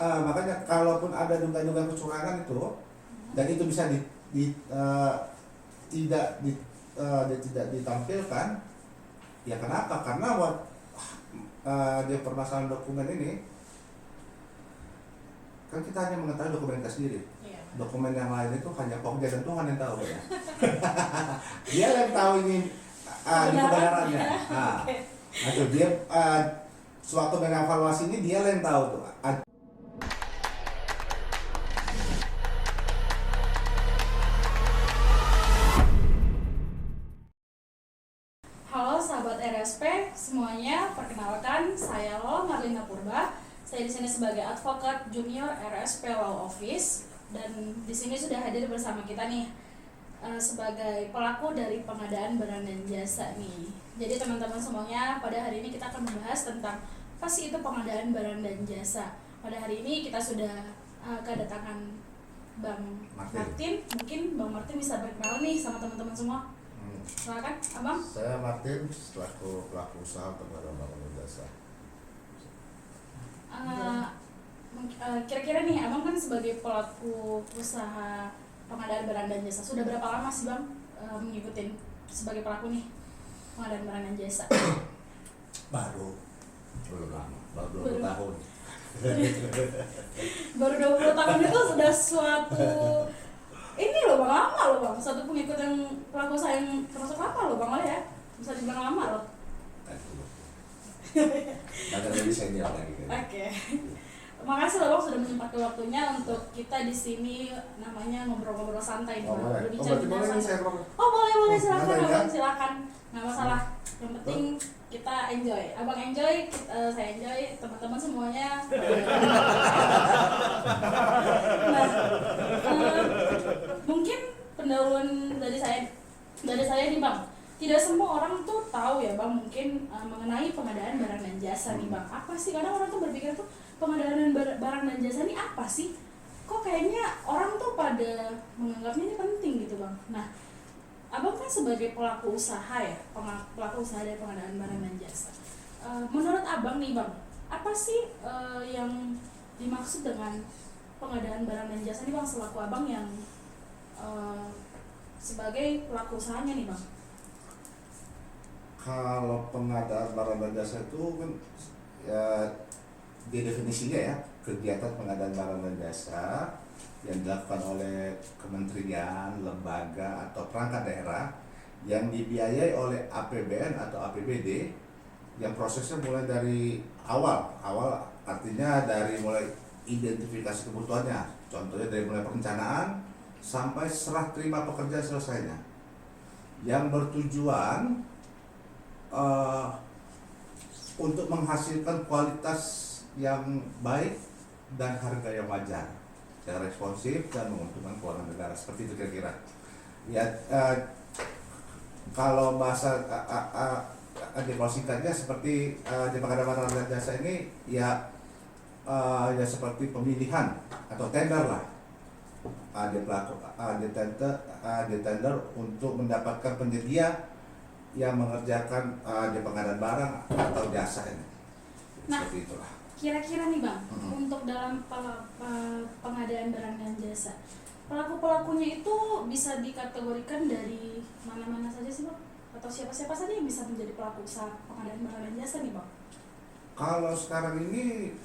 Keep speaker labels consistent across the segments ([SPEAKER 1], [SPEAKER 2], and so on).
[SPEAKER 1] makanya kalaupun ada dugaan-dugaan kecurangan itu dan itu bisa tidak ditampilkan, ya kenapa? Karena dia permasalahan dokumen ini kan kita hanya mengetahui dokumen kita sendiri. Dokumen yang lain itu hanya Pokja dan Tuhan yang tahu ya. Dia yang tahu ini kebenarannya. Itu dia suatu mengevaluasi ini dia yang tahu tuh.
[SPEAKER 2] Halo sahabat RSP semuanya, perkenalkan saya Marlina Purba. Saya di sini sebagai advokat junior RSP Law Office dan di sini sudah hadir bersama kita nih sebagai pelaku dari pengadaan barang dan jasa nih. Jadi teman-teman semuanya, pada hari ini kita akan membahas tentang apa sih itu pengadaan barang dan jasa. Pada hari ini kita sudah kedatangan Bang Martin. Mungkin Bang Martin bisa berkenalan nih sama teman-teman semua. Silakan, Abang.
[SPEAKER 1] Saya Martin, selaku pelaku usaha pengadaan barang dan jasa.
[SPEAKER 2] Kira-kira nih, Abang kan sebagai pelaku usaha pengadaan barang dan jasa, sudah berapa lama sih Bang mengikuti sebagai pelaku nih pengadaan barang dan jasa?
[SPEAKER 1] Belum lama, baru 20 tahun.
[SPEAKER 2] Baru 20 tahun itu sudah suatu ini loh Bang, lama loh Bang, satu pengikut yang pelaku usaha yang termasuk lama loh Bang ya, bisa dibilang lama loh.
[SPEAKER 1] Ada lebih senior lagi.
[SPEAKER 2] Oke. Makasih loh Bang sudah menyempatkan waktunya untuk kita di sini, namanya ngobrol-ngobrol santai nih Bang.
[SPEAKER 1] Boleh saya ngomong?
[SPEAKER 2] Boleh silakan
[SPEAKER 1] ya?
[SPEAKER 2] Abang, silakan. Nggak masalah. Yang penting kita enjoy. Abang enjoy, saya enjoy, teman-teman semuanya. Nah, mungkin pendahuluan dari saya nih Bang. Tidak semua orang tuh tahu ya Bang mungkin mengenai pengadaan barang dan jasa nih Bang. Apa sih, kadang orang tuh berpikir tuh pengadaan barang dan jasa ini apa sih? Kok kayaknya orang tuh pada menganggapnya ini penting gitu Bang. Nah, Abang kan sebagai pelaku usaha ya, pelaku usaha dari pengadaan barang dan jasa. Menurut Abang nih Bang, apa sih yang dimaksud dengan pengadaan barang dan jasa nih Bang, selaku Abang yang sebagai pelaku usahanya nih Bang?
[SPEAKER 1] Kalau pengadaan barang dan jasa itu kan ya di definisinya ya kegiatan pengadaan barang dan jasa yang dilakukan oleh kementerian, lembaga atau perangkat daerah yang dibiayai oleh APBN atau APBD yang prosesnya mulai dari awal artinya dari mulai identifikasi kebutuhannya, contohnya dari mulai perencanaan sampai serah terima pekerja selesainya, yang bertujuan untuk menghasilkan kualitas yang baik dan harga yang wajar, yang responsif dan menguntungkan keuangan negara, seperti itu kira-kira. Ya, kalau bahasa singkatnya seperti di pengadaan barang dan jasa ini ya seperti pemilihan atau tender lah. Ada tender untuk mendapatkan penyedia yang mengerjakan di pengadaan barang atau jasa ini.
[SPEAKER 2] Nah,
[SPEAKER 1] seperti itulah.
[SPEAKER 2] Kira-kira nih Bang, untuk dalam pengadaan barang dan jasa, pelaku-pelakunya itu bisa dikategorikan dari mana-mana saja sih Bang? Atau siapa-siapa saja yang bisa menjadi pelaku usaha pengadaan barang dan jasa nih Bang?
[SPEAKER 1] Kalau sekarang ini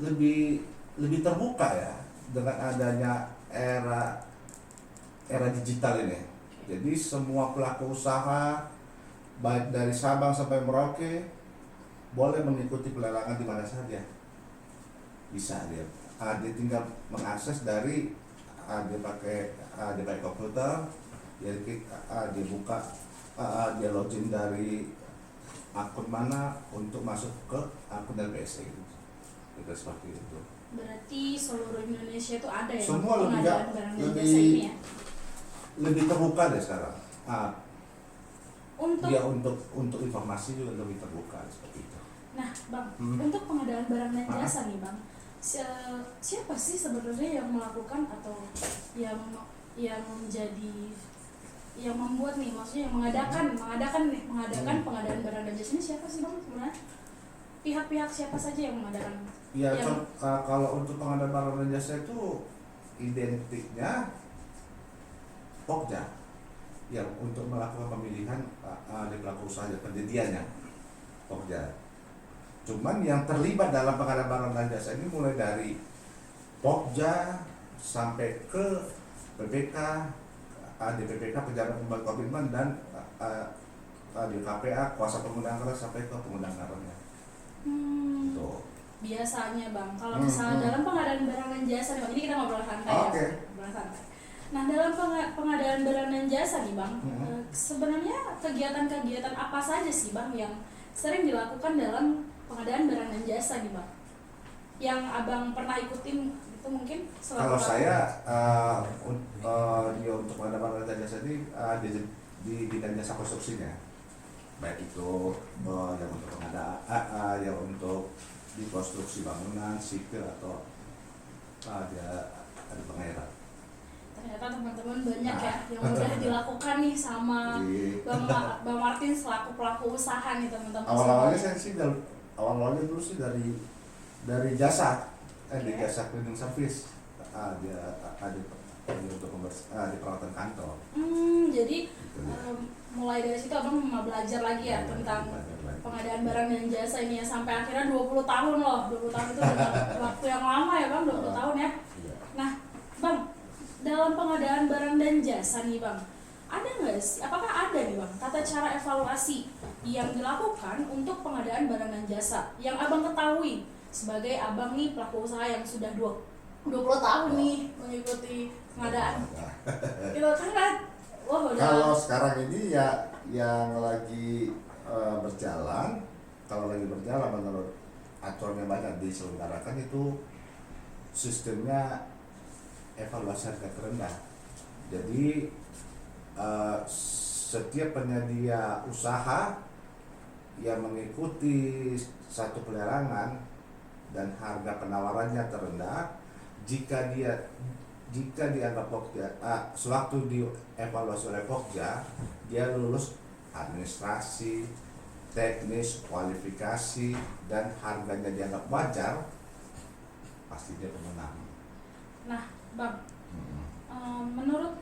[SPEAKER 1] lebih terbuka ya dengan adanya era digital ini. Jadi semua pelaku usaha baik dari Sabang sampai Merauke boleh mengikuti pelelangan di mana saja. Bisa dia tinggal mengakses dari dia pakai komputer, dia buka, dia login dari akun mana untuk masuk ke akun LPSE gitu seperti itu.
[SPEAKER 2] Berarti seluruh Indonesia itu ada ya
[SPEAKER 1] semua
[SPEAKER 2] pengadaan barang dan jasa ini ya?
[SPEAKER 1] Lebih terbuka deh sekarang.
[SPEAKER 2] Untuk
[SPEAKER 1] informasi juga lebih terbuka seperti itu.
[SPEAKER 2] Nah Bang, untuk pengadaan barang dan jasa nih Bang, siapa sih sebenarnya yang melakukan atau yang membuat nih, maksudnya yang mengadakan pengadaan barang dan jasa ini siapa sih Bang sebenarnya? pihak-pihak siapa saja yang mengadakan?
[SPEAKER 1] Ya,
[SPEAKER 2] Yang
[SPEAKER 1] kalau untuk pengadaan barang dan jasa itu identiknya Pokja yang untuk melakukan pemilihan di pelaku usaha penjadiannya Pokja. Cuman yang terlibat dalam pengadaan barang dan jasa ini mulai dari Pokja sampai ke PPK, di PPK pejabat pembantu komitmen dan di KPA kuasa pengguna anggaran sampai ke pengguna anggarannya. Tuh.
[SPEAKER 2] biasanya Bang, kalau misalnya dalam pengadaan barang dan jasa nih Bang, ini kita ngobrol santai
[SPEAKER 1] Oke.
[SPEAKER 2] ya, ngobrol santai. Nah, dalam pengadaan barang dan jasa nih Bang, sebenarnya kegiatan-kegiatan apa saja sih Bang yang sering dilakukan dalam pengadaan barang dan jasa nih Bang? Yang Abang pernah ikutin itu mungkin
[SPEAKER 1] Kalau saya dia untuk pengadaan barang dan jasa ini di bidang jasa konstruksinya, baik itu yang untuk pengadaan, yang untuk di konstruksi bangunan sipil atau ada pengairan.
[SPEAKER 2] ternyata teman-teman banyak ya yang udah dilakukan nih sama Bang Martin selaku pelaku usaha nih teman-teman.
[SPEAKER 1] Awal-awalnya saya sih awal-awalnya dulu sih dari jasa di jasa cleaning service, dia ada untuk di perawatan kantor.
[SPEAKER 2] Jadi mulai dari situ Abang mau belajar lagi ya tentang pengadaan barang dan jasa ini ya sampai akhirnya 20 tahun loh. 20 tahun itu udah waktu yang lama ya Bang, 20 tahun ya. Nah, Bang, dalam pengadaan barang dan jasa nih Bang, ada nggak sih, apakah ada nih Bang tata cara evaluasi yang dilakukan untuk pengadaan barang dan jasa yang Abang ketahui sebagai Abang nih pelaku usaha yang sudah 20 tahun nih mengikuti pengadaan? Gitu kan? Wah, udah.
[SPEAKER 1] Kalau sekarang ini ya yang lagi berjalan, kalau lagi berjalan menurut aturan yang banyak diselenggarakan itu sistemnya evaluasi harga terendah. Jadi setiap penyedia usaha yang mengikuti satu pelelangan dan harga penawarannya terendah, jika dianggap Pokja, sewaktu dievaluasi oleh Pokja, dia lulus administrasi, teknis, kualifikasi, dan harganya dianggap wajar, pasti dia pemenang.
[SPEAKER 2] Nah, Bang, menurut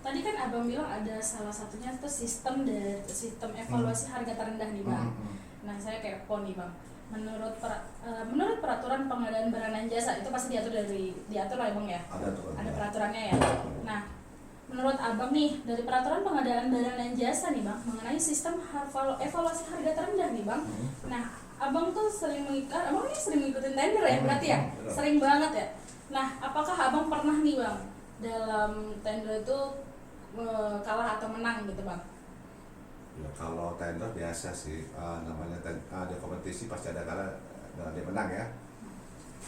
[SPEAKER 2] tadi kan Abang bilang ada salah satunya itu sistem evaluasi harga terendah nih Bang. Nah, saya kepo nih Bang. Menurut peraturan pengadaan barang dan jasa itu pasti diatur lah ya Bang ya. Ada peraturannya ya. Nah, menurut Abang nih dari peraturan pengadaan barang dan jasa nih Bang mengenai sistem evaluasi harga terendah nih Bang. Nah, Abang tuh sering mengikutin tender ya berarti ya? Sering banget ya. Nah, apakah Abang pernah nih Bang dalam tender itu kalah atau menang gitu Bang?
[SPEAKER 1] Ya, kalau tender biasa sih, namanya ada kompetisi pasti ada kalah dan ada menang ya.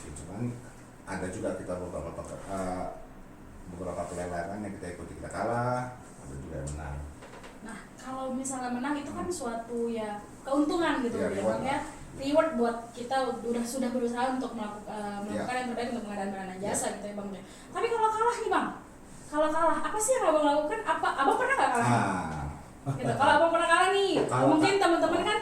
[SPEAKER 1] Cuman ada juga kita beberapa pelelangan yang kita ikuti kita kalah, ada juga yang menang.
[SPEAKER 2] Nah, kalau misalnya menang itu kan suatu ya keuntungan gitu ya Bang ya. Reward buat kita sudah berusaha untuk melakukan yang terbaik untuk pengadaan barang dan jasa gitu ya Bang. Tapi kalau kalah nih Bang, apa sih yang Abang lakukan? Abang pernah nggak kalah? Gitu. Kalau Abang pernah kalah nih, mungkin teman-teman kan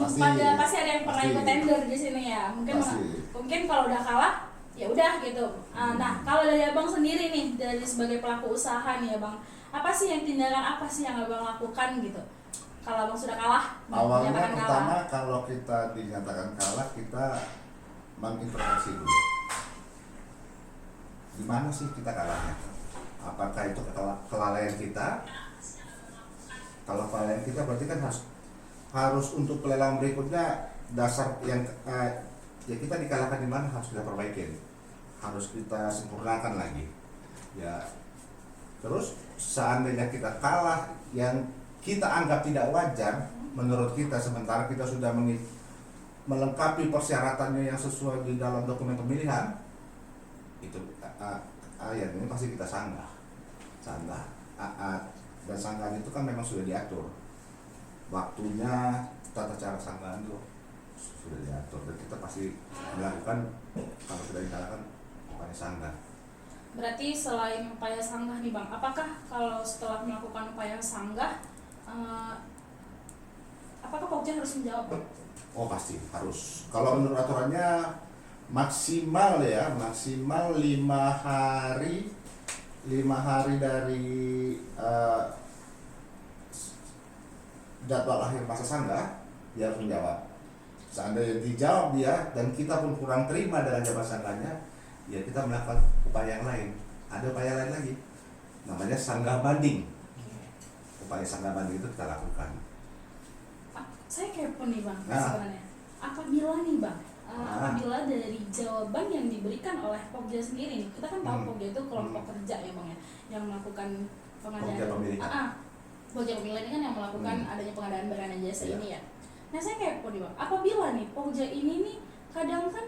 [SPEAKER 2] pasti ada yang pernah ikut tender di sini ya. Mungkin kalau udah kalah ya udah gitu. Nah, kalau dari Abang sendiri nih dari sebagai pelaku usaha nih ya Bang, tindakan apa sih yang Abang lakukan gitu? Kalau Abang sudah kalah,
[SPEAKER 1] awalnya pertama kalau kita dinyatakan kalah, kita mengintrospeksi dulu. Di mana sih kita kalahnya? Apakah itu kelalaian kita? Kalau kelalaian kita berarti kan harus untuk pelelangan berikutnya dasar yang ya kita dikalahkan di mana harus kita perbaikin, harus kita sempurnakan lagi. Ya, terus seandainya kita kalah yang kita anggap tidak wajar menurut kita, sementara kita sudah melengkapi persyaratannya yang sesuai di dalam dokumen pemilihan, itu ya ini pasti kita sanggah. Dan sanggahan itu kan memang sudah diatur waktunya, tata cara sanggahan itu sudah diatur dan kita pasti melakukan. Kalau sudah dikalahkan upaya sanggah.
[SPEAKER 2] Berarti selain upaya sanggah nih Bang, apakah kalau setelah melakukan upaya sanggah apakah Pokja harus menjawab, Bang?
[SPEAKER 1] Oh pasti harus. Kalau menurut aturannya maksimal 5 hari, 5 hari dari jadwal akhir masa sangga dia harus menjawab. Seandainya dijawab dia dan kita pun kurang terima dengan jawab sangganya, ya kita melakukan upaya yang lain. Ada upaya lain lagi, namanya sanggah banding. Upaya sanggah banding itu kita lakukan.
[SPEAKER 2] Saya kepo nih, Bang,
[SPEAKER 1] Nah.
[SPEAKER 2] sebenarnya. Apabila nih, Bang, apabila dari jawaban yang diberikan oleh Pokja sendiri nih, kita kan tahu Pokja itu kelompok kerja ya, Bang, ya, yang melakukan pengadaan.
[SPEAKER 1] Pokja pemilihan.
[SPEAKER 2] Pokja pemilihan ini kan yang melakukan adanya pengadaan barang dan jasa
[SPEAKER 1] Iya.
[SPEAKER 2] ini ya. Nah, saya kepo nih, Bang, apabila nih Pokja ini nih kadang kan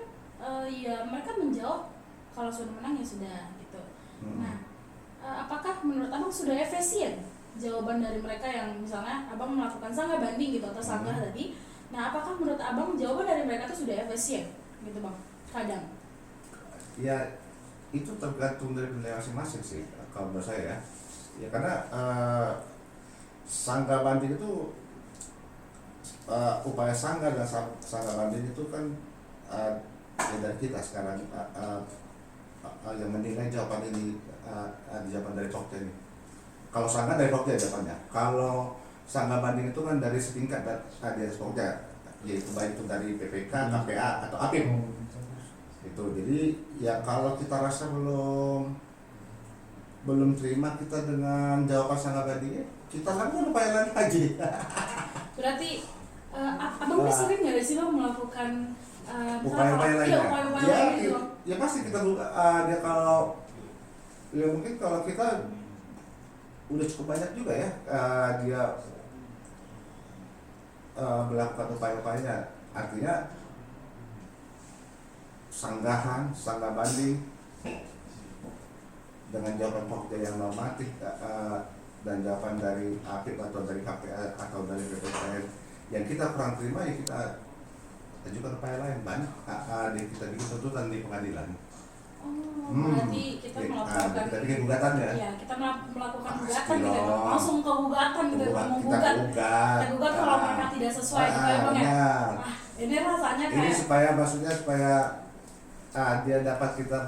[SPEAKER 2] ya mereka menjawab kalau sudah menang ya sudah gitu. Nah, apakah menurut Abang sudah efisien jawaban dari mereka yang misalnya Abang melakukan sanggah banding gitu atau sanggah tadi? Nah, apakah menurut Abang jawaban dari mereka itu sudah efisien gitu, Bang? Kadang.
[SPEAKER 1] Ya itu tergantung dari penilaian masing-masing sih kalau menurut saya ya. Ya karena sanggah banding itu upaya sanggah dan sanggah banding itu kan ya dari kita sekarang yang menilai jawaban ini jawaban dari Pokja ini. Kalau sanggah dari Pokja jawabannya. Kalau sanggah banding itu kan dari setingkat di atas Pokja, yaitu baik itu dari PPK, KPA atau APIM. Itu jadi ya kalau kita rasa belum terima kita dengan jawaban sanggah bandingnya, kita lakukan upaya lain lagi.
[SPEAKER 2] Berarti Abang ini sering nggak sih, Bang, melakukan
[SPEAKER 1] upaya-upaya lainnya?
[SPEAKER 2] upaya-upaya
[SPEAKER 1] Ya,
[SPEAKER 2] lain gitu, Bang?
[SPEAKER 1] ya pasti kita dia kalau ya mungkin kalau kita udah cukup banyak juga ya dia melakukan upaya-upayanya, artinya sanggah banding dengan jawaban Pokja yang normatif dan jawaban dari APIP atau dari KPA atau dari BPKN yang kita kurang terima, ya kita ajukan upaya lain, banyak kita bikin tuntutan di pengadilan.
[SPEAKER 2] Berarti kita melakukan
[SPEAKER 1] kita bikin gugatannya.
[SPEAKER 2] ya, kita melakukan
[SPEAKER 1] Pasti
[SPEAKER 2] gugatan gitu ya, Bang.
[SPEAKER 1] dong.
[SPEAKER 2] Langsung ke gugatan gitu ya, Bang.
[SPEAKER 1] Kita gugat
[SPEAKER 2] kalau mereka tidak sesuai gitu ya, Bang, ya.
[SPEAKER 1] benar.
[SPEAKER 2] Ini rasanya
[SPEAKER 1] Ini
[SPEAKER 2] kayak
[SPEAKER 1] supaya maksudnya supaya dia dapat kita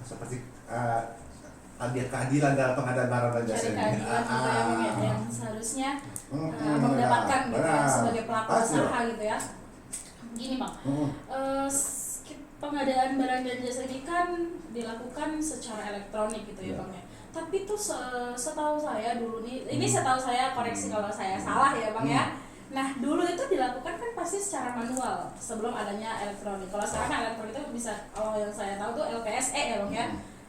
[SPEAKER 1] seperti dia keadilan dalam pengadaan barang dan jasa
[SPEAKER 2] cari
[SPEAKER 1] ini.
[SPEAKER 2] keadilan gitu ya, Bang, ya, yang seharusnya Abang
[SPEAKER 1] benar,
[SPEAKER 2] dapatkan gitu ya
[SPEAKER 1] benar.
[SPEAKER 2] sebagai pelaku
[SPEAKER 1] Pasti
[SPEAKER 2] usaha
[SPEAKER 1] dong.
[SPEAKER 2] gitu ya. Gini, Bang, pengadaan barang dan jasa ini kan dilakukan secara elektronik gitu ya,
[SPEAKER 1] Ya.
[SPEAKER 2] Bang, ya. Tapi tuh setahu saya dulu nih, ini setahu saya, koreksi kalau saya salah ya, Bang, ya. Nah, dulu itu dilakukan kan pasti secara manual sebelum adanya elektronik. Kalau sekarang kan elektronik itu bisa, kalau yang saya tahu tuh LPSE ya, Bang, ya.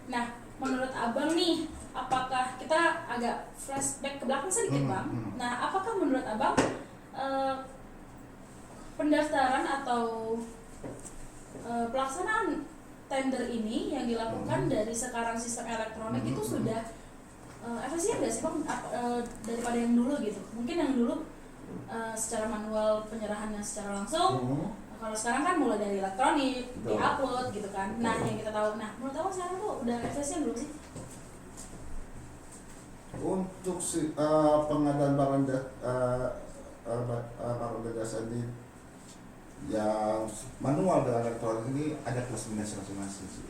[SPEAKER 2] Nah, menurut Abang nih, apakah kita agak flashback ke belakang sedikit, Bang? Nah, apakah menurut Abang pendaftaran atau pelaksanaan tender ini yang dilakukan dari sekarang sistem elektronik itu sudah efisien nggak sih, Bang, daripada yang dulu gitu? Mungkin yang dulu secara manual penyerahannya secara langsung, kalau sekarang kan mulai dari elektronik, diupload gitu kan. Nah, yang kita tahu, nah menurut Abang sekarang tuh udah efisien belum sih?
[SPEAKER 1] Untuk pengadaan barang dan jasa ini yang manual dengan elektronik ini ada plus minus masing-masing sih.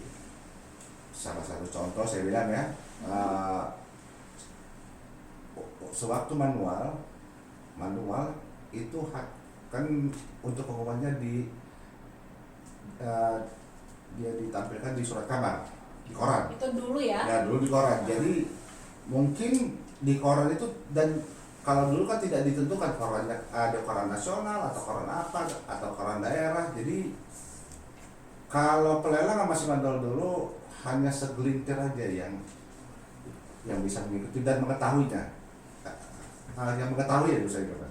[SPEAKER 1] Salah satu contoh saya bilang ya, sewaktu manual itu kan untuk pengumumannya dia ditampilkan di surat kabar di koran.
[SPEAKER 2] Itu dulu ya?
[SPEAKER 1] Ya dulu di koran. Jadi mungkin di koran itu, dan kalau dulu kan tidak ditentukan korannya ada koran nasional atau koran apa atau koran daerah. Jadi kalau pelelangan masih manual dulu hanya segelintir aja yang bisa mengikuti dan mengetahuinya. Yang mengetahui ya saya kira.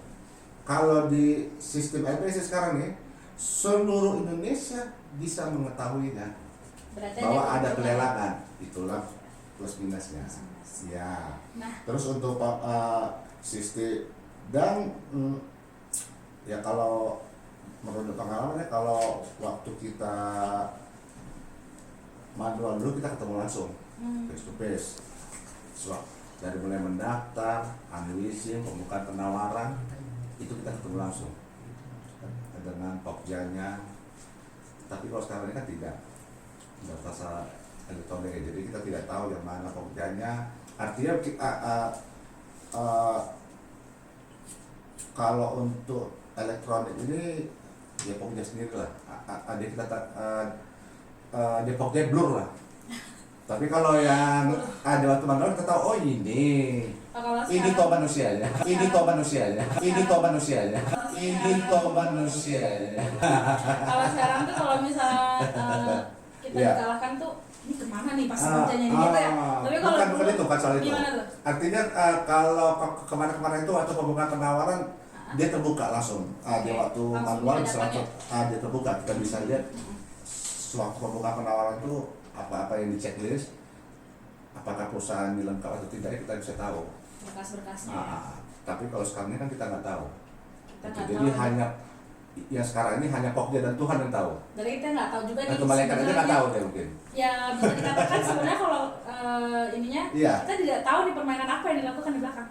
[SPEAKER 1] Kalau di sistem LPS sekarang nih, seluruh Indonesia bisa mengetahuinya.
[SPEAKER 2] Berarti
[SPEAKER 1] bahwa ada pelelangan. Itulah plus minusnya. Ya.
[SPEAKER 2] Nah,
[SPEAKER 1] Terus untuk sistem dan ya kalau menurut pengalamannya, kalau waktu kita manual dulu kita ketemu langsung face to face. Dari mulai mendaftar, unleashing, pembukaan penawaran, itu kita ketemu langsung dengan pokjanya. Tapi kalau sekarang ini kan tidak data elektronik, jadi kita tidak tahu yang mana pokjanya. Artinya kalau untuk elektronik ini ya pokja sendiri lah. Ada kita dia pokja blur lah. Tapi kalau yang ada waktu manual kita tahu, oh ini toh manusianya, ini toh manusianya, ini toh manusianya, ini toh manusianya.
[SPEAKER 2] Kalau sekarang tuh kalau misalnya kita dikalahkan tuh ini kemana nih pasti kerjanya ini gitu ya. Tapi kalau
[SPEAKER 1] bukan itu kan soal itu.
[SPEAKER 2] Gimana tuh?
[SPEAKER 1] Artinya kalau kemana-kemana itu waktu pembukaan penawaran dia terbuka langsung. Dia waktu manual dia terbuka, kita bisa lihat sewaktu pembukaan penawaran itu apa-apa yang di checklist, apakah perusahaan dilengkap atau tidak, kita bisa tahu
[SPEAKER 2] berkas-berkasnya.
[SPEAKER 1] Tapi kalau sekarang ini kan kita nggak tahu. Jadi
[SPEAKER 2] tahu.
[SPEAKER 1] hanya yang sekarang ini hanya Pokja dan Tuhan yang tahu.
[SPEAKER 2] Dari kita nggak tahu juga nih.
[SPEAKER 1] Atau malaikat aja nggak tahu deh mungkin.
[SPEAKER 2] Ya bisa dikatakan sebenarnya kalau ininya kita tidak tahu nih permainan apa yang dilakukan di belakang.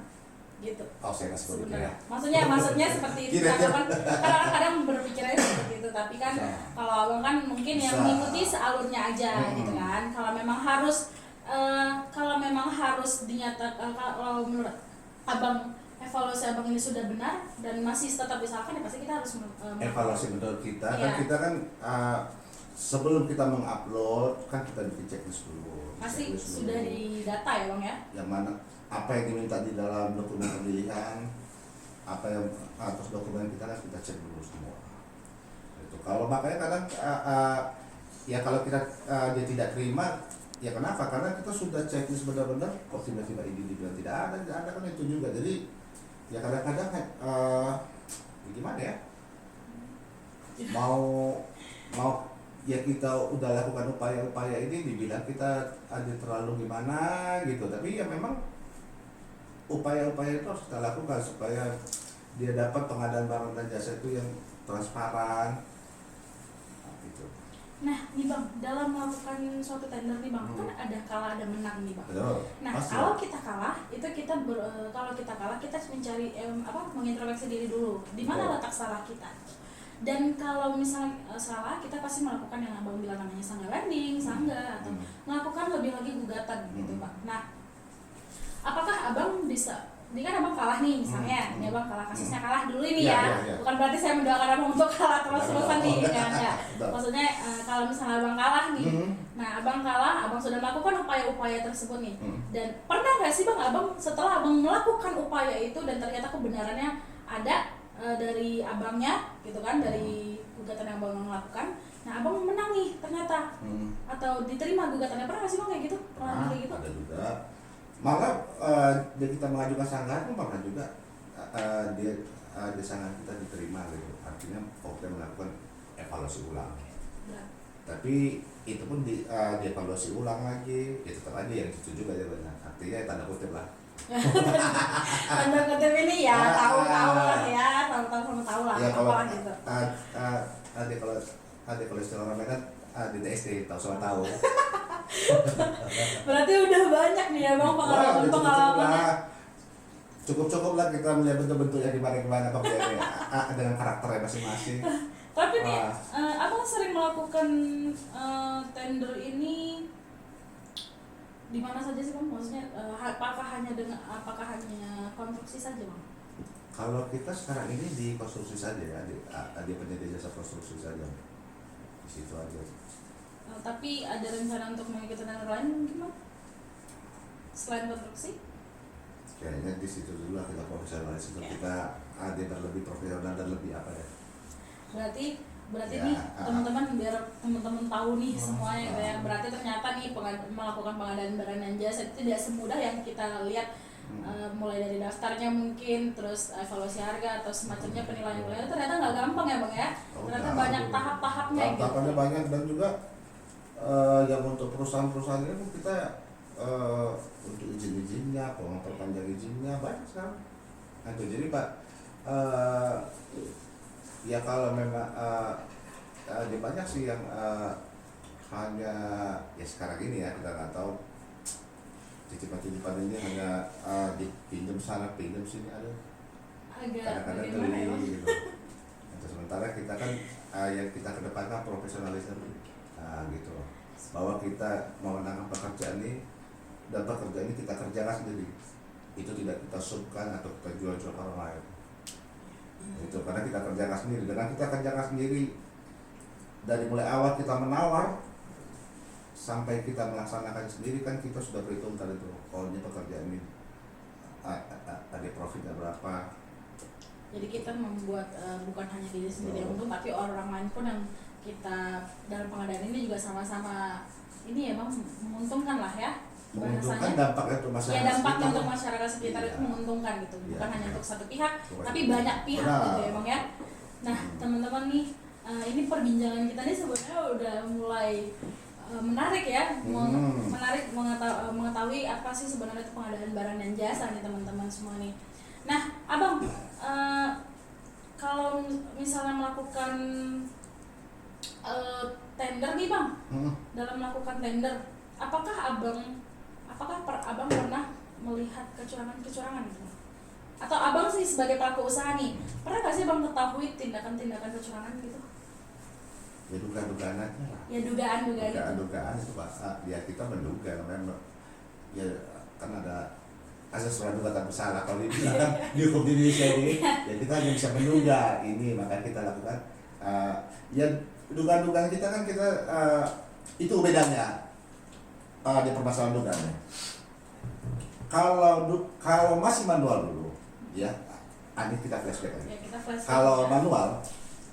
[SPEAKER 2] Gitu.
[SPEAKER 1] Oh, saya nggak sebut itu ya.
[SPEAKER 2] Maksudnya seperti itu. Kadang-kadang berpikirnya seperti itu, tapi kan kalau abang kan mungkin yang mengikuti sealurnya aja gitu kan. Kalau memang harus dinyatakan, kalau menurut abang evaluasi abang ini sudah benar dan masih tetap disalahkan, ya pasti kita harus
[SPEAKER 1] evaluasi menurut kita. Kan kita kan sebelum kita mengupload kan kita bikin checklist dulu.
[SPEAKER 2] Pasti sudah didata ya bang ya.
[SPEAKER 1] Yang mana apa yang diminta di dalam dokumen pemilihan, apa yang atas dokumen kita kan kita cek dulu semua. Itu kalau makanya kadang ya kalau kita dia tidak terima, ya kenapa? Karena kita sudah checklist benar-benar, kok tiba-tiba ini dibilang tidak ada kan itu juga. Jadi ya kadang-kadang gimana ya? Mau ya kita udah lakukan upaya-upaya ini dibilang kita ada terlalu gimana gitu, tapi ya memang upaya-upaya itu harus kita lakukan supaya dia dapat pengadaan barang dan jasa itu yang transparan gitu.
[SPEAKER 2] Nah nih bang, dalam melakukan suatu tender nih bang, kan ada kalah ada menang nih bang.
[SPEAKER 1] Betul.
[SPEAKER 2] Nah pasti. Kalau kita kalah itu kalau kita kalah kita mencari mengintrospeksi diri dulu di mana letak salah kita. Dan kalau misalnya salah, kita pasti melakukan yang abang bilang namanya sanggah banding, sanggah atau melakukan lebih lagi gugatan gitu pak. Nah, apakah abang bisa? Ini kan abang kalah nih misalnya, ini abang kalah kasusnya kalah dulu ini ya. Bukan berarti saya mendoakan abang untuk kalah terus-terusan nih, ya. Maksudnya kalau misalnya abang kalah nih, nah abang kalah, abang sudah melakukan upaya-upaya tersebut nih. Dan pernah nggak sih bang, abang setelah abang melakukan upaya itu dan ternyata kebenarannya ada dari abangnya gitu kan, dari gugatan yang abang lakukan, nah abang menang nih ternyata atau diterima gugatannya, pernah nggak sih bang kayak gitu? Pernah kayak gitu?
[SPEAKER 1] Ada juga, malah dia kita mengajukan sanggahan pun pernah juga dia sanggahan kita diterima gitu, artinya Pokja melakukan evaluasi ulang. Tapi itu pun dievaluasi ulang lagi, ya tetap aja yang itu juga jawabannya, artinya tanda kutip lah.
[SPEAKER 2] Tanda kutip ini ya tahu lah ya, tahu lah
[SPEAKER 1] ya, kalau
[SPEAKER 2] gitu.
[SPEAKER 1] kalau istilah orang kan di TST tahu soal tahu.
[SPEAKER 2] Berarti udah banyak nih ya bang pengalamannya.
[SPEAKER 1] Cukup lah kita melihat bentuk-bentuknya di mana Pokja dengan karakternya masing-masing.
[SPEAKER 2] Tapi nih abang sering melakukan tender ini di mana saja sih bang? Maksudnya apakah hanya konstruksi saja bang?
[SPEAKER 1] Kalau kita sekarang ini di konstruksi saja ya, ada penyedia jasa konstruksi saja, di situ aja.
[SPEAKER 2] Tapi ada rencana untuk mengikuti tender lain mungkin bang? Selain konstruksi?
[SPEAKER 1] Kayaknya di situ dulu lah kita profesionalis, kita ada lebih profesional dan lebih apa ya?
[SPEAKER 2] Berarti nih teman-teman, biar teman-teman tahu nih semuanya gitu ya. Berarti ternyata nih melakukan pengadaan barang dan jasa itu tidak semudah yang kita lihat. Mulai dari daftarnya mungkin, terus evaluasi harga atau semacamnya, penilaian ternyata nggak gampang ya bang ya. Ternyata banyak tahap-tahapnya gitu.
[SPEAKER 1] Tahapannya banyak, dan juga yang untuk perusahaan-perusahaan ini pun kita untuk izin-izinnya, perpanjang izinnya banyak sekarang. Nah, itu jadi Pak, ya kalau memang dia banyak sih yang hanya ya sekarang ini ya kita nggak tahu, titipan ini hanya dipinjam sana pinjam sini ada.
[SPEAKER 2] agak
[SPEAKER 1] kadang-kadang
[SPEAKER 2] bagaimana ya, Bang?
[SPEAKER 1] geli gitu. Nah, sementara kita kan yang kita kedepankan profesionalisme gitu loh. Bahwa kita memenangkan pekerjaan ini, dan pekerjaan ini kita kerjakan sendiri, itu tidak kita subkan atau kita jual-jual ke orang lain. Itu karena kita kerjakan sendiri, dengan kita kerjakan sendiri dari mulai awal kita menawar sampai kita melaksanakan sendiri, kan kita sudah perhitungkan itu, oh ini pekerjaan ini ada profitnya berapa.
[SPEAKER 2] Jadi kita membuat bukan hanya diri sendiri yang untung, tapi orang lain pun yang kita dalam pengadaan ini juga sama-sama ini ya Bang, menguntungkan lah ya.
[SPEAKER 1] Menguntungkan
[SPEAKER 2] Bahasanya.
[SPEAKER 1] dampaknya untuk masyarakat.
[SPEAKER 2] Ya dampaknya
[SPEAKER 1] sekitar.
[SPEAKER 2] untuk masyarakat sekitar
[SPEAKER 1] Iya.
[SPEAKER 2] itu menguntungkan gitu, bukan
[SPEAKER 1] Iya.
[SPEAKER 2] hanya untuk satu pihak,
[SPEAKER 1] Bukan
[SPEAKER 2] tapi
[SPEAKER 1] satu
[SPEAKER 2] banyak
[SPEAKER 1] pihak.
[SPEAKER 2] pihak gitu
[SPEAKER 1] Benar.
[SPEAKER 2] ya Bang ya. Nah teman-teman nih, ini perbincangan kita nih sebenarnya udah mulai menarik ya, menarik mengetahui apa sih sebenarnya itu pengadaan barang dan jasa nih teman-teman semua nih. Nah Abang, kalau misalnya melakukan tender nih Bang, dalam melakukan tender, apakah abang pernah melihat kecurangan gitu? Atau abang sih sebagai pelaku usaha nih, pernah nggak sih bang ketahui tindakan-tindakan kecurangan gitu?
[SPEAKER 1] Ya dugaan-dugaan aja lah.
[SPEAKER 2] Ya dugaan-dugaan itu.
[SPEAKER 1] Dugaan-dugaan itu Pak. Ya kita menduga namanya, ya kan ada asas praduga tak bersalah kalau dibilang kan di hukum di Indonesia ini, ya kita hanya bisa menduga ini, maka kita lakukan ya dugaan-dugaan kita kan kita itu bedanya di permasalahan dugaannya. Kalau masih manual dulu, ya, ini kita flashback aja.
[SPEAKER 2] Ya, kita flashback
[SPEAKER 1] Kalau
[SPEAKER 2] ya.
[SPEAKER 1] manual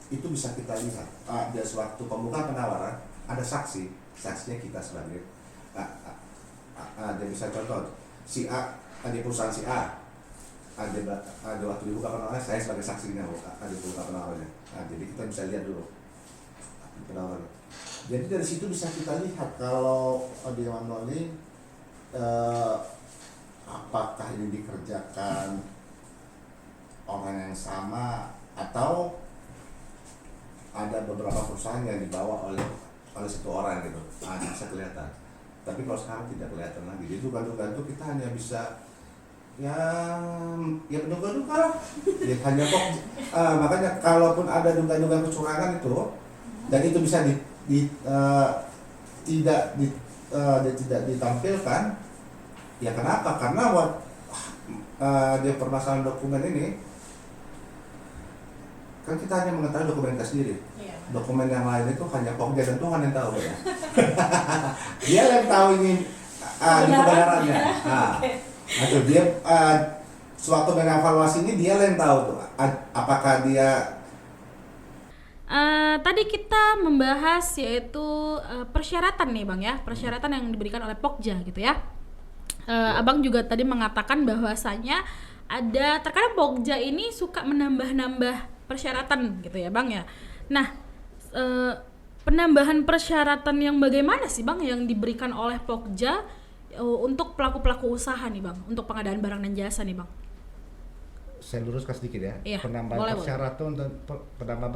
[SPEAKER 1] itu bisa kita lihat ada sewaktu pembukaan penawaran ada saksinya kita sebagai dia bisa contoh si A, di perusahaan si A ada waktu dibuka penawaran saya sebagai saksinya di buka penawarannya. Jadi kita bisa lihat dulu penawaran. Jadi dari situ bisa kita lihat kalau di manual ini apakah ini dikerjakan orang yang sama atau ada beberapa perusahaan yang dibawa oleh satu orang gitu, bisa kelihatan. Tapi kalau sekarang tidak kelihatan lagi. Jadi dugaan-dugaan itu kita hanya bisa ya menduga-duga lah. Ya, hanya kok makanya kalaupun ada dugaan-dugaan kecurangan itu dan itu bisa tidak ditampilkan, ya kenapa? Karena dia permasalahan dokumen ini kan kita hanya mengetahui dokumen kita sendiri.
[SPEAKER 2] Iya.
[SPEAKER 1] Dokumen yang lain itu hanya Pokja dan Tuhan yang tahu ya. Dia yang tahu ini kebenarannya. Itu dia suatu mengevaluasi ini dia yang tahu tuh apakah dia.
[SPEAKER 2] Tadi kita membahas yaitu persyaratan nih bang ya, persyaratan yang diberikan oleh Pokja gitu ya. Abang juga tadi mengatakan bahwasanya ada terkadang Pokja ini suka menambah-nambah persyaratan gitu ya bang ya. Nah penambahan persyaratan yang bagaimana sih bang yang diberikan oleh Pokja untuk pelaku-pelaku usaha nih bang, untuk pengadaan barang dan jasa nih bang?
[SPEAKER 3] Saya luruskan sedikit ya.
[SPEAKER 2] Iya,
[SPEAKER 3] Penambahan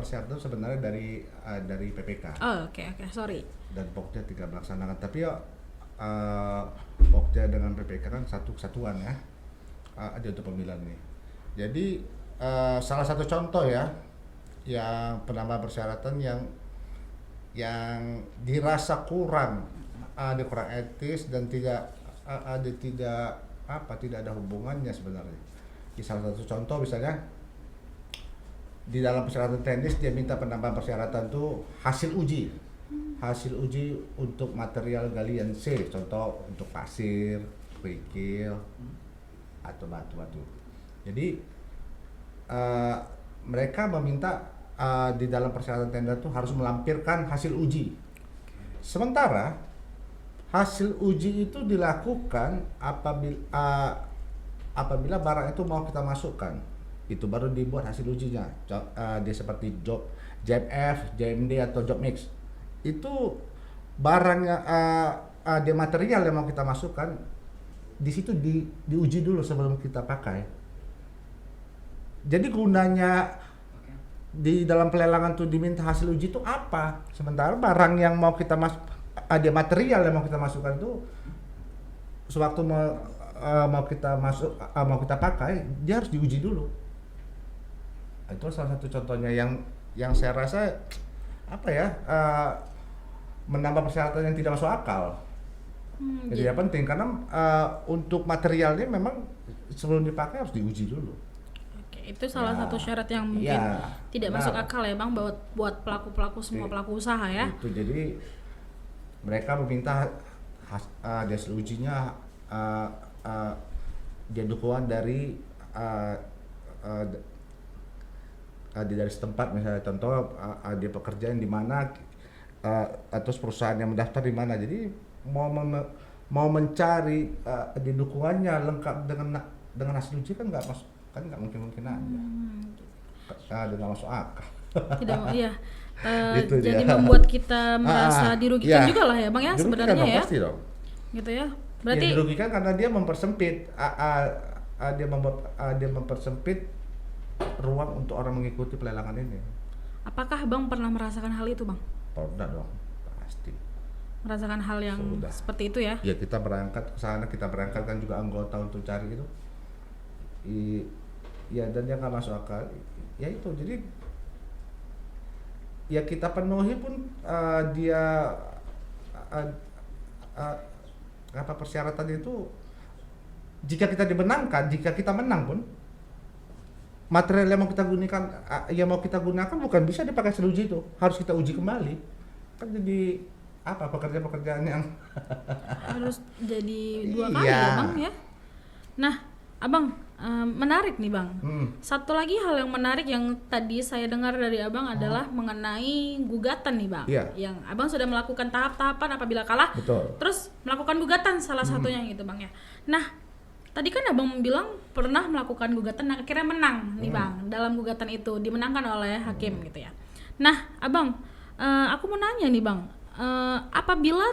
[SPEAKER 3] persyaratan sebenarnya dari PPK.
[SPEAKER 2] Oh, oke, sorry.
[SPEAKER 3] Dan Pokja tidak melaksanakan. Tapi ya Pokja dengan PPK kan satu kesatuan ya. Ada untuk pemilihan nih. Jadi salah satu contoh ya yang penambahan persyaratan yang dirasa kurang etis dan tidak ada hubungannya sebenarnya. Salah satu contoh misalnya di dalam persyaratan teknis dia minta penambahan persyaratan tuh hasil uji untuk material galian C, contoh untuk pasir, kerikil atau batu-batu. Jadi mereka meminta di dalam persyaratan tender tuh harus melampirkan hasil uji. Sementara hasil uji itu dilakukan apabila barang itu mau kita masukkan, itu baru dibuat hasil ujinya. Dia seperti JMF, JMD atau job mix. Itu barangnya dia material yang mau kita masukkan di situ diuji dulu sebelum kita pakai. Jadi gunanya di dalam pelelangan tuh diminta hasil uji itu apa? Sementara barang yang mau kita dia material yang mau kita masukkan itu sewaktu mau kita pakai dia harus diuji dulu. Itu salah satu contohnya yang saya rasa apa ya, menambah persyaratan yang tidak masuk akal. Jadi ya penting karena untuk materialnya memang sebelum dipakai harus diuji dulu.
[SPEAKER 2] Oke, itu salah
[SPEAKER 3] Ya.
[SPEAKER 2] satu syarat yang mungkin tidak
[SPEAKER 3] benar.
[SPEAKER 2] masuk akal ya Bang buat pelaku-pelaku semua pelaku usaha ya.
[SPEAKER 3] Itu jadi mereka meminta hasil ujinya dia dukungan dari dari setempat, misalnya contoh dia pekerjaan di mana atau perusahaan yang mendaftar di mana. Jadi mau mencari di dukungannya lengkap dengan hasil uji kan nggak mungkin aja. Dengan masuk akal.
[SPEAKER 2] Tidak mau iya.
[SPEAKER 3] Itu dia.
[SPEAKER 2] Jadi membuat kita merasa dirugikan
[SPEAKER 3] iya.
[SPEAKER 2] juga lah ya Bang ya
[SPEAKER 3] Dirugikan
[SPEAKER 2] sebenarnya
[SPEAKER 3] dong,
[SPEAKER 2] ya.
[SPEAKER 3] pasti dong.
[SPEAKER 2] Gitu ya.
[SPEAKER 3] Yang
[SPEAKER 2] Berarti
[SPEAKER 3] dirugikan karena dia mempersempit dia mempersempit ruang untuk orang mengikuti pelelangan ini.
[SPEAKER 2] apakah Bang pernah merasakan hal itu Bang?
[SPEAKER 3] Pernah dong, pasti.
[SPEAKER 2] Merasakan hal yang
[SPEAKER 3] Sudah.
[SPEAKER 2] seperti itu ya?
[SPEAKER 3] Ya kita berangkat ke sana, kita berangkatkan juga anggota untuk cari itu. Ya dan dia nggak masuk akal. Ya itu jadi ya kita penuhi pun dia apa persyaratan itu jika kita dimenangkan, jika kita menang pun material yang mau kita gunakan bukan bisa dipakai seluji itu, harus kita uji kembali. Kan jadi apa pekerjaan yang
[SPEAKER 2] Harus jadi 2 kali
[SPEAKER 3] Iya.
[SPEAKER 2] ya Bang ya? Nah Abang menarik nih Bang. Satu lagi hal yang menarik yang tadi saya dengar dari Abang adalah mengenai gugatan nih Bang.
[SPEAKER 3] Iya.
[SPEAKER 2] Yang Abang sudah melakukan tahap-tahapan apabila kalah.
[SPEAKER 3] Betul.
[SPEAKER 2] Terus melakukan gugatan salah satunya gitu Bang ya. Nah tadi kan Abang bilang pernah melakukan gugatan dan akhirnya menang nih Bang. Dalam gugatan itu dimenangkan oleh hakim gitu ya. Nah Abang aku mau nanya nih Bang. Apabila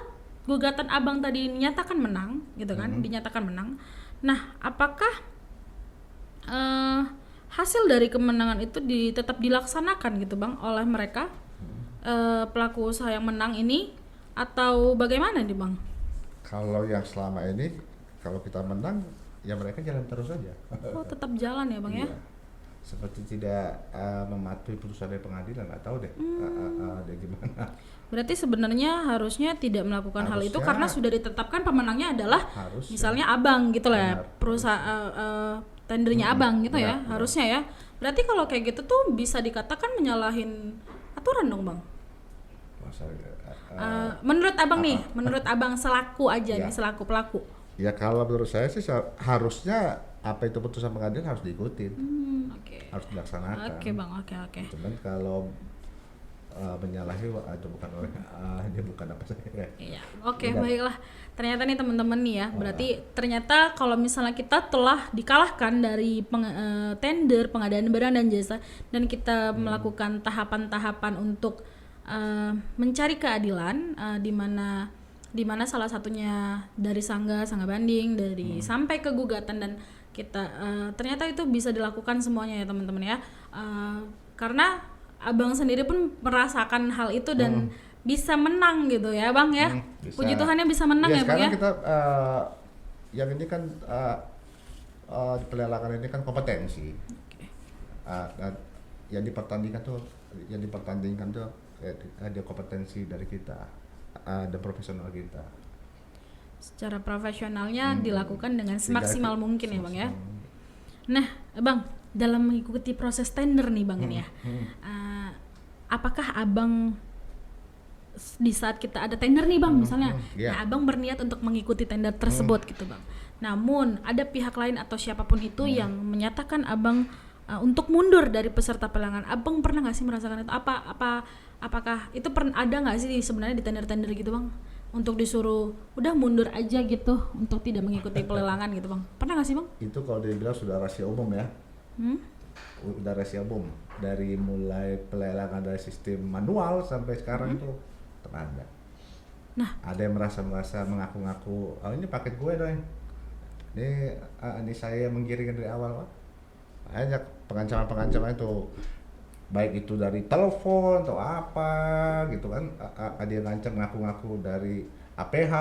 [SPEAKER 2] gugatan Abang tadi dinyatakan menang gitu kan, dinyatakan menang. Nah, apakah hasil dari kemenangan itu tetap dilaksanakan gitu Bang oleh mereka pelaku usaha yang menang ini atau bagaimana nih Bang?
[SPEAKER 3] Kalau yang selama ini kalau kita menang ya mereka jalan terus saja.
[SPEAKER 2] Oh tetap jalan ya Bang ya?
[SPEAKER 3] Iya. Seperti tidak mematuhi putusan dari pengadilan, nggak tahu deh dia gimana.
[SPEAKER 2] Berarti sebenarnya harusnya tidak melakukan hal itu
[SPEAKER 3] Harusnya.
[SPEAKER 2] karena sudah ditetapkan pemenangnya adalah
[SPEAKER 3] Harusnya.
[SPEAKER 2] misalnya Abang gitu lah ya,
[SPEAKER 3] Benar.
[SPEAKER 2] perusahaan tendernya Abang gitu ya,
[SPEAKER 3] benar.
[SPEAKER 2] harusnya ya. Berarti kalau kayak gitu tuh bisa dikatakan menyalahin aturan dong Bang.
[SPEAKER 3] Masa,
[SPEAKER 2] Menurut Abang
[SPEAKER 3] apa?
[SPEAKER 2] nih, menurut Abang selaku aja
[SPEAKER 3] Ya.
[SPEAKER 2] nih, selaku pelaku.
[SPEAKER 3] ya kalau menurut saya sih harusnya apa itu putusan pengadilan harus diikutin,
[SPEAKER 2] Oke.
[SPEAKER 3] harus dilaksanakan.
[SPEAKER 2] Oke Bang, oke.
[SPEAKER 3] Cuman kalau menyalahi itu bukan oleh dia bukan apa saya.
[SPEAKER 2] Iya, oke
[SPEAKER 3] Udah.
[SPEAKER 2] baiklah. Ternyata nih teman-teman nih ya, berarti ternyata kalau misalnya kita telah dikalahkan dari tender pengadaan barang dan jasa dan kita melakukan tahapan-tahapan untuk mencari keadilan, di mana salah satunya dari sangga banding, dari sampai ke gugatan dan kita ternyata itu bisa dilakukan semuanya ya teman-teman ya, karena Abang sendiri pun merasakan hal itu dan bisa menang gitu ya Bang ya.
[SPEAKER 3] Bisa.
[SPEAKER 2] Puji Tuhannya bisa menang ya Bang
[SPEAKER 3] sekarang
[SPEAKER 2] ya.
[SPEAKER 3] kita yang ini kan pelelangan ini kan kompetensi. Dan yang dipertandingkan tuh dia kompetensi dari kita dan profesional kita.
[SPEAKER 2] Secara profesionalnya dilakukan dengan semaksimal mungkin ya Bang ya. Nah Bang, dalam mengikuti proses tender nih Bang ini ya, apakah Abang di saat kita ada tender nih Bang misalnya,
[SPEAKER 3] iya.
[SPEAKER 2] nah, Abang berniat untuk mengikuti tender tersebut gitu Bang. Namun ada pihak lain atau siapapun itu yang menyatakan Abang untuk mundur dari peserta pelelangan. Abang pernah nggak sih merasakan itu? Apakah itu ada nggak sih sebenarnya di tender-tender gitu Bang? Untuk disuruh udah mundur aja gitu untuk tidak mengikuti pelelangan gitu Bang. Pernah nggak sih Bang?
[SPEAKER 3] Itu kalau dibilang sudah rahasia umum ya. Udah rahasia umum dari mulai pelelangan dari sistem manual sampai sekarang itu ada.
[SPEAKER 2] Nah,
[SPEAKER 3] ada yang merasa mengaku-ngaku, oh ini paket gue dong, ini saya menggiringkan dari awal, Pak. Banyak pengancaman itu, baik itu dari telepon atau apa gitu kan, ada yang ngancam ngaku-ngaku dari APH,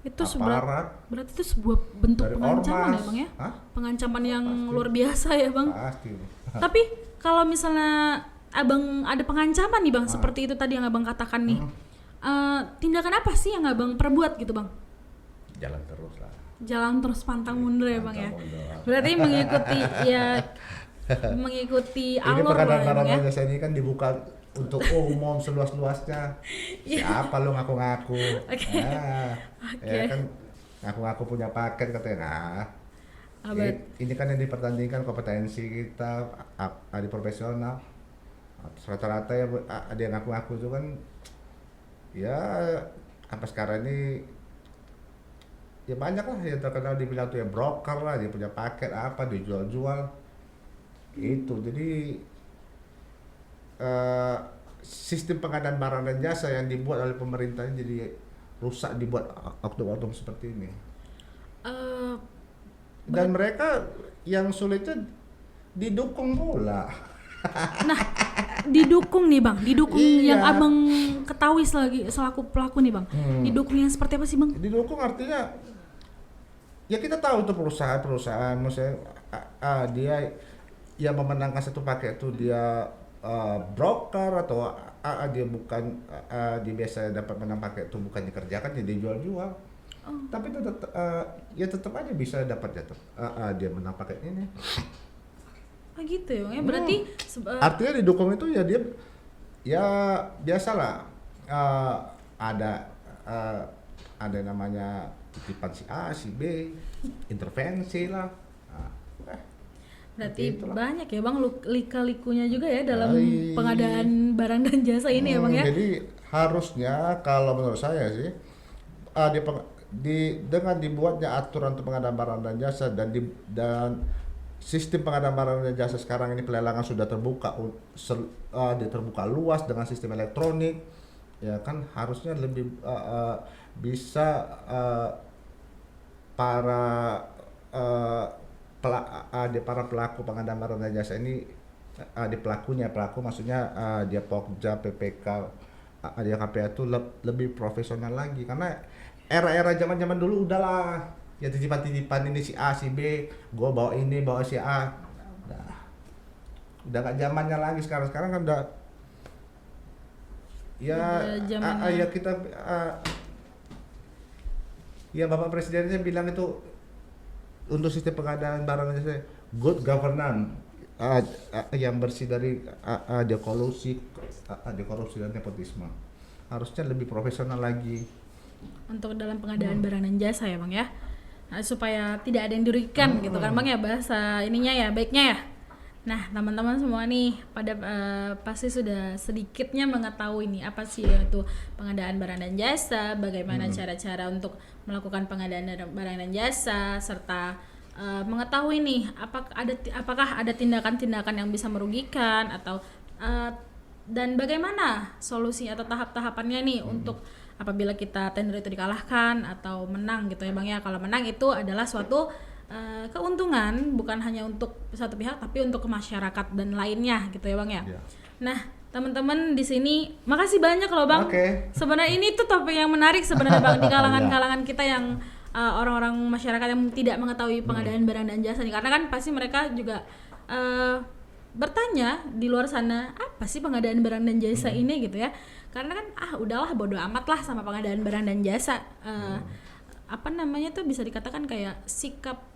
[SPEAKER 2] itu
[SPEAKER 3] aparat,
[SPEAKER 2] berarti itu sebuah bentuk
[SPEAKER 3] dari
[SPEAKER 2] pengancaman
[SPEAKER 3] ormas.
[SPEAKER 2] ya Bang ya?
[SPEAKER 3] Hah?
[SPEAKER 2] Pengancaman yang
[SPEAKER 3] Pasti.
[SPEAKER 2] luar biasa ya Bang.
[SPEAKER 3] Pasti.
[SPEAKER 2] Tapi kalau misalnya abang ada pengancaman nih bang, seperti itu tadi yang abang katakan nih, tindakan apa sih yang abang perbuat gitu bang?
[SPEAKER 3] Jalan terus lah.
[SPEAKER 2] Jalan terus pantang mundur ya bang ya.
[SPEAKER 3] Pantang mundur.
[SPEAKER 2] Berarti mengikuti ya mengikuti
[SPEAKER 3] Ini
[SPEAKER 2] alur
[SPEAKER 3] pengadaan
[SPEAKER 2] lah ya,
[SPEAKER 3] barang
[SPEAKER 2] Bang, ya.
[SPEAKER 3] dan jasa ini kan dibuka untuk umum seluas-luasnya. Siapa lo ngaku-ngaku?
[SPEAKER 2] Oke.
[SPEAKER 3] Ya kan ngaku-ngaku punya paket katanya. Nah, ini kan yang dipertandingkan kompetensi kita di profesional. Rata-rata ya ada yang ngaku-ngaku itu kan ya apa sekarang ini ya banyak lah yang terkenal dibilang tuh ya broker lah, dia punya paket apa dijual-jual itu. Jadi sistem pengadaan barang dan jasa yang dibuat oleh pemerintah ini jadi rusak dibuat oknum-oknum seperti ini. Dan mereka yang sulitnya didukung pula.
[SPEAKER 2] Nah, didukung nih bang, didukung
[SPEAKER 3] Iya.
[SPEAKER 2] yang abang ketahui selaku pelaku nih bang. Didukung yang seperti apa sih bang?
[SPEAKER 3] Didukung artinya ya kita tahu itu perusahaan maksudnya dia yang memenangkan satu paket itu dia broker atau dia bukan dia biasa dapat menang paket itu bukan dikerjakan jadi dijual-jual. Tapi tetap ya tetap aja bisa dapat jatuh dia menang paket ini.
[SPEAKER 2] Gitu ya bang ya, berarti
[SPEAKER 3] Artinya didukung itu ya dia ya biasalah ada namanya titipan si A si B intervensi lah.
[SPEAKER 2] berarti
[SPEAKER 3] itulah.
[SPEAKER 2] banyak ya bang lika-likunya juga ya dalam
[SPEAKER 3] Ay.
[SPEAKER 2] pengadaan barang dan jasa ini ya bang ya.
[SPEAKER 3] Jadi harusnya kalau menurut saya sih dengan dibuatnya aturan untuk pengadaan barang dan jasa dan sistem pengadaan barang dan jasa sekarang ini pelelangan sudah terbuka terbuka luas dengan sistem elektronik ya kan harusnya lebih bisa para pelaku pengadaan barang dan jasa ini pelaku maksudnya dia Pokja, PPK, dia KPA itu lebih profesional lagi karena era-era zaman-zaman dulu udahlah ya titipan-titipan ini si A si B gua bawa ini bawa si A udah gak zamannya lagi sekarang kan udah ya ya kita ya Bapak Presidennya bilang itu untuk sistem pengadaan barang dan jasa good governance yang bersih dari korupsi dan nepotisme harusnya lebih profesional lagi
[SPEAKER 2] untuk dalam pengadaan barang dan jasa ya bang ya. Nah, supaya tidak ada yang dirugikan gitu kan bang ya, bahasa ininya ya baiknya ya. Nah teman-teman semua nih pada pasti sudah sedikitnya mengetahui nih apa sih itu pengadaan barang dan jasa, bagaimana cara-cara untuk melakukan pengadaan barang dan jasa, serta mengetahui nih apakah ada tindakan-tindakan yang bisa merugikan atau dan bagaimana solusi atau tahap-tahapannya nih untuk apabila kita tender itu dikalahkan atau menang gitu ya bang ya. Kalau menang itu adalah suatu keuntungan bukan hanya untuk satu pihak tapi untuk ke masyarakat dan lainnya gitu ya bang ya. Nah teman-teman di sini makasih banyak loh bang. Sebenarnya ini tuh topik yang menarik sebenarnya bang di kalangan kita yang orang-orang masyarakat yang tidak mengetahui pengadaan barang dan jasa nih, karena kan pasti mereka juga bertanya di luar sana apa sih pengadaan barang dan jasa ini gitu ya. Karena kan udahlah bodo amat lah sama pengadaan barang dan jasa. Apa namanya tuh bisa dikatakan kayak sikap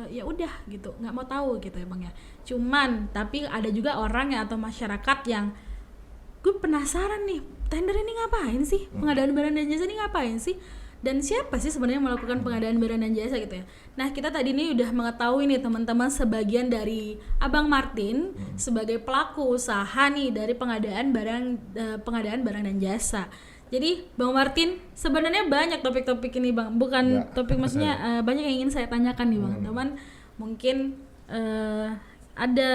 [SPEAKER 2] ya udah gitu, nggak mau tahu gitu ya bang ya. Cuman tapi ada juga orang atau masyarakat yang gue penasaran nih, tender ini ngapain sih, pengadaan barang dan jasa ini ngapain sih, dan siapa sih sebenarnya melakukan pengadaan barang dan jasa gitu ya. Nah kita tadi ini udah mengetahui nih teman-teman sebagian dari Abang Martin sebagai pelaku usaha nih dari pengadaan barang dan jasa. Jadi Bang Martin sebenarnya banyak topik-topik ini bang, bukan topik maksudnya banyak yang ingin saya tanyakan nih bang. Teman mungkin ada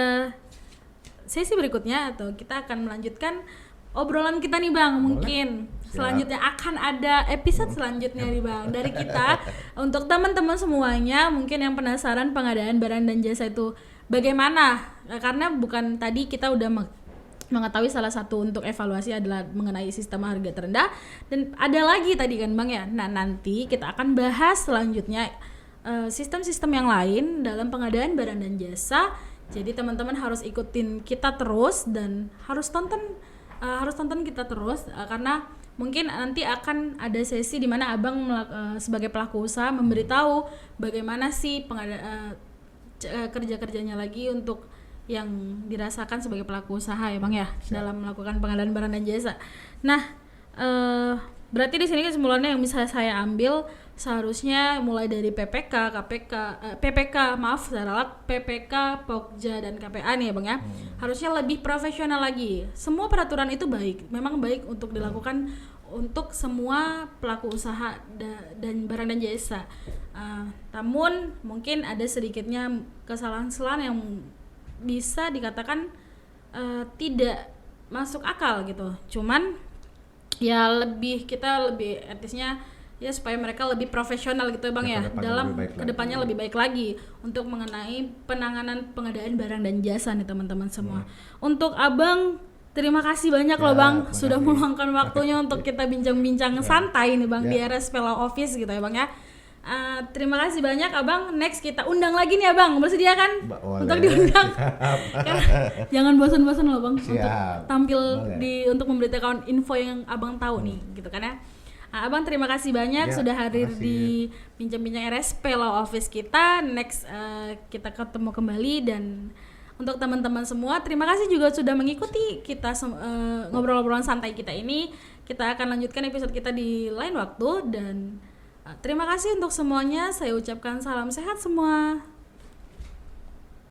[SPEAKER 2] sesi berikutnya atau kita akan melanjutkan obrolan kita nih bang. Mungkin selanjutnya akan ada episode selanjutnya nih bang dari kita untuk teman-teman semuanya mungkin yang penasaran pengadaan barang dan jasa itu bagaimana, karena bukan tadi kita udah mengetahui salah satu untuk evaluasi adalah mengenai sistem harga terendah dan ada lagi tadi kan bang ya. Nah nanti kita akan bahas selanjutnya sistem-sistem yang lain dalam pengadaan barang dan jasa Jadi teman-teman harus ikutin kita terus dan harus tonton kita terus, karena mungkin nanti akan ada sesi di mana abang sebagai pelaku usaha memberitahu bagaimana sih kerja-kerjanya lagi untuk yang dirasakan sebagai pelaku usaha ya bang ya.
[SPEAKER 3] Siap.
[SPEAKER 2] Dalam melakukan pengadaan barang dan jasa. Nah, berarti di sini kesimpulannya yang bisa saya ambil, seharusnya mulai dari PPK, Pokja dan KPA nih ya bang ya, harusnya lebih profesional lagi. Semua peraturan itu baik, memang baik untuk dilakukan untuk semua pelaku usaha dan barang dan jasa. Namun mungkin ada sedikitnya kesalahan-kesalahan yang bisa dikatakan tidak masuk akal gitu. Cuman ya kita lebih etisnya ya supaya mereka lebih profesional gitu ya bang ya, dalam kedepannya lebih baik lagi untuk mengenai penanganan pengadaan barang dan jasa nih teman-teman semua. Untuk abang, terima kasih banyak loh bang, sudah meluangkan waktunya untuk kita bincang-bincang santai nih bang di RSP Law Office gitu ya bang ya. Terima kasih banyak abang. Next kita undang lagi nih abang, bersedia kan untuk diundang? Jangan bosan-bosan loh bang. Untuk tampil untuk memberitakan info yang abang tahu nih gitu kan ya. Abang terima kasih banyak sudah hadir di bincang-bincang RSP Law Office kita. Next kita ketemu kembali, dan untuk teman-teman semua terima kasih juga sudah mengikuti kita ngobrol-ngobrolan santai kita ini. Kita akan lanjutkan episode kita di lain waktu, dan terima kasih untuk semuanya. Saya ucapkan salam sehat semua.